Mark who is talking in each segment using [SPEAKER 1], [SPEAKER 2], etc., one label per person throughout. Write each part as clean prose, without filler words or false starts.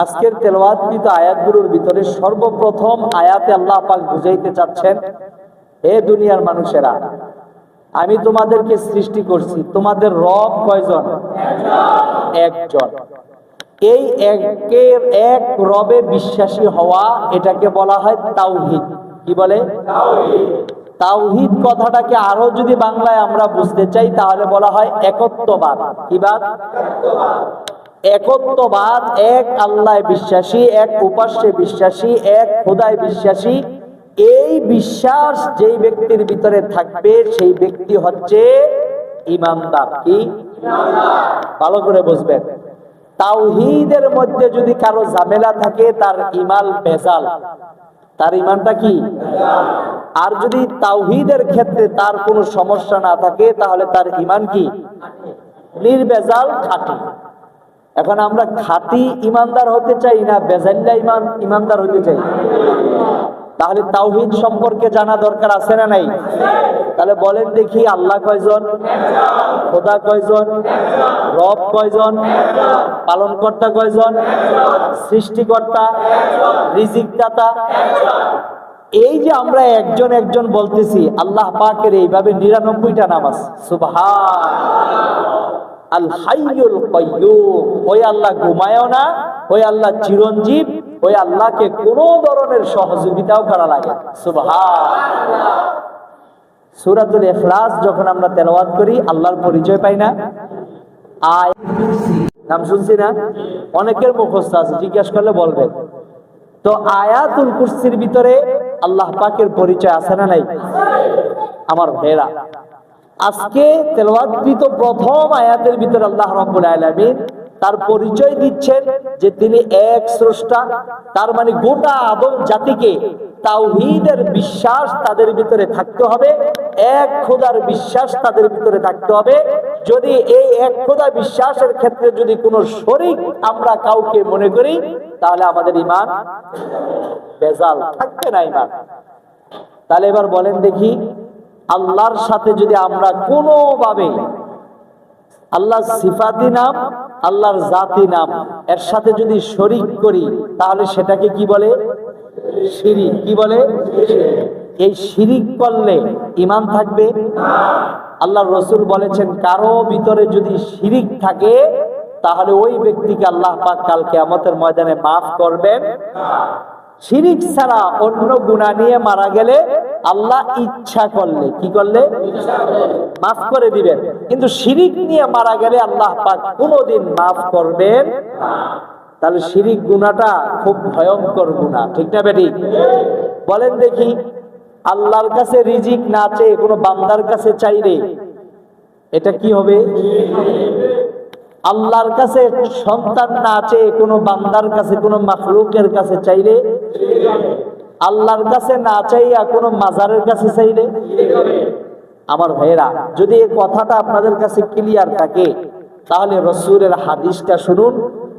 [SPEAKER 1] আজকের তেলাওয়াতকৃত আয়াতগুলোর ভিতরে সর্বপ্রথম আয়াতে আল্লাহ পাক বুঝাইতে চাচ্ছেন, হে দুনিয়ার মানুষেরা, আমি তোমাদেরকে সৃষ্টি করছি, তোমাদের রব কয়জন? একজন। এই একের এক রবে বিশ্বাসী হওয়া, এটাকে বলা হয় তাওহীদ। কি বলে? তাওহীদ কথাটাকে আরো যদি বাংলায় আমরা বুঝতে চাই তাহলে বলা হয় একত্ববাদ। কি বাদ? একত্ববাদ। এক আল্লাহ বিশ্বাসী, এক উপাস্যে বিশ্বাসী, এক খোদায় বিশ্বাসী। এই বিশ্বাস যেই ব্যক্তির ভিতরে থাকবে সেই ব্যক্তি হচ্ছে ঈমানদার। কি? ভালো করে বুঝবেন। তাওহীদের মধ্যে যদি কারো ঝামেলা থাকে তার ঈমান ভেজাল, তার ঈমানটা কি? আর যদি তাওহীদের ক্ষেত্রে তার কোনো সমস্যা না থাকে তাহলে তার ঈমান কি? নির্ভেজাল, খাঁটি। এখন আমরা খাঁটি ঈমানদার হতে চাই না বেজাল্লা ঈমানদার হতে চাই? তাহলে তাওহীদ সম্পর্কে জানা দরকার আছে না নাই? তাহলে বলেন দেখি, আল্লাহ কয়জন? খোদা কয়জন? রব কয়জন? পালনকর্তা কয়জন? সৃষ্টিকর্তা, রিজিকদাতা। এই যে আমরা একজন একজন বলতেছি, আল্লাহ পাকের এইভাবে 99টা নাম আছে। সুবহানাল্লাহ। আল হাইয়ুল কাইয়্যুম, ওই আল্লাহ ঘুমায়ও না, ওই আল্লাহ চিরঞ্জীব, ওই আল্লাহকে কোনো ধরনের সহযোগিতাও করা লাগে। সুবহানাল্লাহ। সূরাতুল ইখলাস যখন আমরা তেলাওয়াত করি আল্লাহর পরিচয় পাই না? আয়াতুল কুরসি নাম শুনছি না? অনেকের মুখস্থ আছে, জিজ্ঞাসা করলে বলবেন। তো আয়াতুল কুরসির ভিতরে আল্লাহ পাকের পরিচয় আছে না নাই? আমার ভাইরা, আজকে তেলাওয়াতকৃত প্রথম আয়াতের ভিতরে আল্লাহ রাব্বুল আলামিন তার পরিচয় দিচ্ছেন যে তিনি এক স্রষ্টা। তার মানে গোটা আদম জাতিকে তাওহীদের বিশ্বাস তাদের ভিতরে থাকতে হবে, এক খোদার বিশ্বাস তাদের ভিতরে থাকতে হবে। যদি এই এক খোদা বিশ্বাসের ক্ষেত্রে যদি কোনো শরীক আমরা কাউকে মনে করি তাহলে আমাদের ঈমান ভেজাল, থাকবে না ঈমান। তাহলে এবার বলেন দেখি, আল্লাহর সাথে যদি আমরা কোনোভাবে আল্লাহর সিফাতি নাম, আল্লাহর জাতি নাম এর সাথে যদি শরীক করি তাহলে সেটাকে কি বলে? শিরিক। কি বলে? এই শিরিক করলে ঈমান থাকবে না। আল্লাহর রাসূল বলেছেন, কারো ভিতরে যদি শিরিক থাকে তাহলে ওই ব্যক্তিকে আল্লাহ পাক কাল কিয়ামতের ময়দানে মাফ করবেন না। শিরিক ছাড়া অন্য গুনাহ নিয়ে মারা গেলে আল্লাহ ইচ্ছা করলে, কি করলে? মাফ করে দিবেন। কিন্তু শিরিক নিয়ে মারা গেলে আল্লাহ পাক কোনোদিন মাফ করবেন না। তাহলে শিরিক গুনাহটা খুব ভয়ঙ্কর গুনাহ, ঠিক না বেটি? বলেন দেখি, আল্লাহর কাছে রিজিক না চেয়ে কোনো বান্দার কাছে চাইলে এটা কি হবে? আল্লাহর কাছে সন্তান না চেয়ে কোনো বান্দার কাছে, কোনো মাখলুকের কাছে চাইলে, আল্লাহর কাছে না চাইয়া কোনো মাজারের কাছে চাইলে, আমার ভাইয়েরা, যদি এই কথাটা আপনাদের কাছে ক্লিয়ার থাকে তাহলে রাসূলের হাদিসটা শুনুন।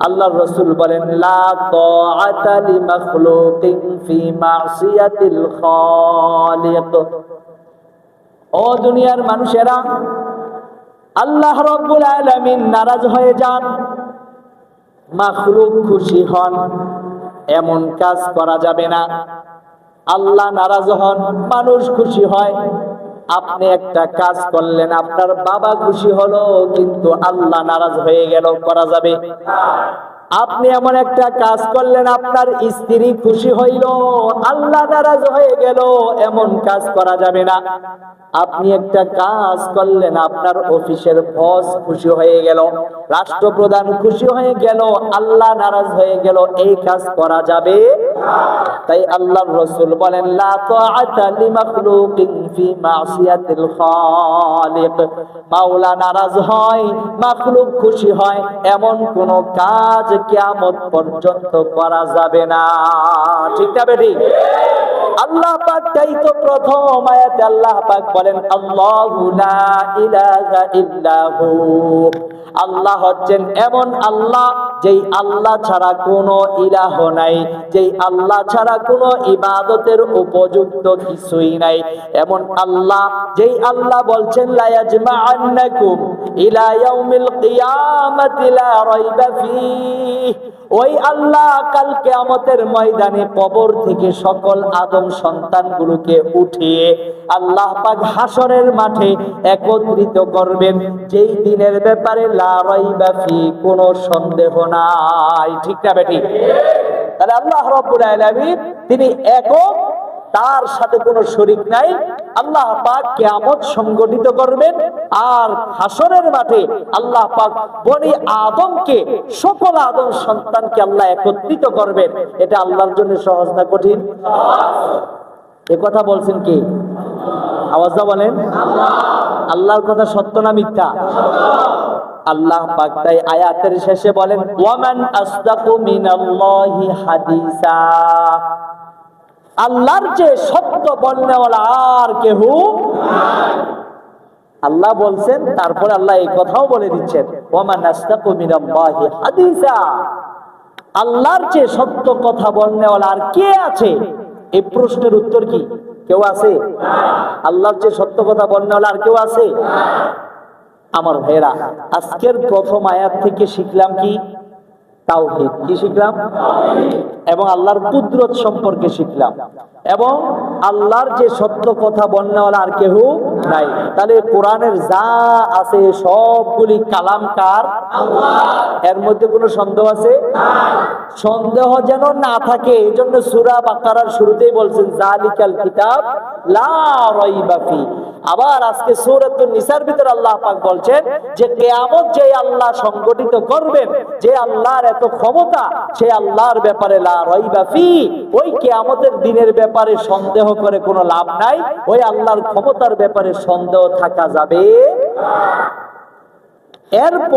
[SPEAKER 1] আল্লাহর রাসূল বলেন, লা তাআতা লিমাখলুকিন ফি মাসিয়াতিল খালিক। ও দুনিয়ার মানুষেরা, আল্লাহ রাব্বুল আলামিন নারাজ হয়ে যান, মাখলুক খুশি হন, এমন কাজ করা যাবে না। আল্লাহ নারাজ হন, মানুষ খুশি হয়। আপনি একটা কাজ করলেন, আপনার বাবা খুশি হলো কিন্তু আল্লাহ নারাজ হয়ে গেল, করা যাবে? আপনি এমন একটা কাজ করলেন, আপনার স্ত্রী খুশি হইল, আল্লাহ নারাজ হয়ে গেল, এমন কাজ করা যাবে না। আপনি একটা কাজ করলেন, আপনার অফিসের বস খুশি হয়ে গেল, রাষ্ট্রপ্রধান খুশি হয়ে গেল, আল্লাহ নারাজ হয়ে গেল, এই কাজ করা যাবে না। তাই আল্লাহর রাসূল বলেন, লা তাআতা লিমাখলুকিন ফি মাসিয়াতিল খালিক। মাওলা নারাজ হয়, মাখলুক খুশি হয়, এমন কোন কাজ কিয়ামত পর্যন্ত করা যাবে না, ঠিক না বেটি? আল্লাহ পাক তাই তো প্রথম আয়াতে আল্লাহ পাক বলেন, আল্লাহু লা ইলাহা ইল্লাহু আল্লাহ হচ্ছেন এমন আল্লাহ যেই আল্লাহ ছাড়া কোনো ইলাহ নাই, যেই আল্লাহ ছাড়া কোনো ইবাদতের উপযুক্ত কিছুই নাই। এমন আল্লাহ যেই আল্লাহ বলছেন লা ইয়াজমাআন্নাকুম ইলা ইয়াউমিল কিয়ামাতি লা রাইবা ফীহ। ওই আল্লাহ কাল কিয়ামতের ময়দানে কবর থেকে সকল আদম সন্তানগুলোকে উঠিয়ে আল্লাহ পাক হাসরের মাঠে একত্রিত করবেন, যেই দিনের ব্যাপারে লা রাইবা ফী, কোনো সন্দেহ নাই। ঠিক না বেঠিক? তাহলে আল্লাহ রাব্বুল আলামিন তিনি একক, তার সাথে কোনো শরীক নাই। আল্লাহ পাক কিয়ামত সংগঠিত করবেন আর হাসরের মাঠে আল্লাহ পাক বনি আদমকে, সকল আদম সন্তানকে আল্লাহ একত্রিত করবেন। এটা আল্লাহর জন্য সহজ না কঠিন? এ কথা বলছেন কি? আওয়াজটা বলেন। আল্লাহর কথা সত্য না মিথ্যা? আল্লাহ পাক তাই আয়াতের শেষে বলেন ওয়ামান আসদাকু মিনাল্লাহি হাদিসা। আল্লাহর যে সত্য বলনেওয়ালা আর কেহ নাই। আল্লাহ বলছেন, তারপরে আল্লাহ এই কথাও বলে দিচ্ছেন ওয়ামান আসদাকু মিনাল্লাহি হাদিসা। আল্লাহর যে সত্য কথা বলনেওয়ালা আর কে আছে? এই প্রশ্নের উত্তর কি? কেউ আছে? আল্লাহর যে সত্য কথা বলনেওয়ালা আর কেউ আছে? আমার ভাইরা, আজকের প্রথম আয়াত থেকে শিখলাম কি? তাওহীদ। কি শিখলাম? এবং আল্লাহর কুদরত সম্পর্কে শিখলাম, এবং আল্লাহর যে সত্য কথা বলনেওয়ালা আর কেউ নাই। তাহলে কোরআনের যা আছে সবগুলি কালাম কার? আল্লাহ। এর মধ্যে কোনো সন্দেহ আছে? সন্দেহ যেন না থাকে, এই জন্য সূরা বাকারার শুরুতেই বলছেন যালিকাল কিতাব লা রাইবা ফী। আবার আজকে সূরাতুন নিসার ভিতর আল্লাহ পাক বলছেন যে কিয়ামত যে আল্লাহ সংগঠিত করবেন, যে আল্লাহর এত ক্ষমতা, সে আল্লাহর ব্যাপারে লা রাইবা ফী। ওই কিয়ামতের দিনের ব্যাপারে সন্দেহ করে কোনো লাভ নাই, ওই আল্লাহর ক্ষমতার ব্যাপারে সন্দেহ থাকা যাবে না। এরপর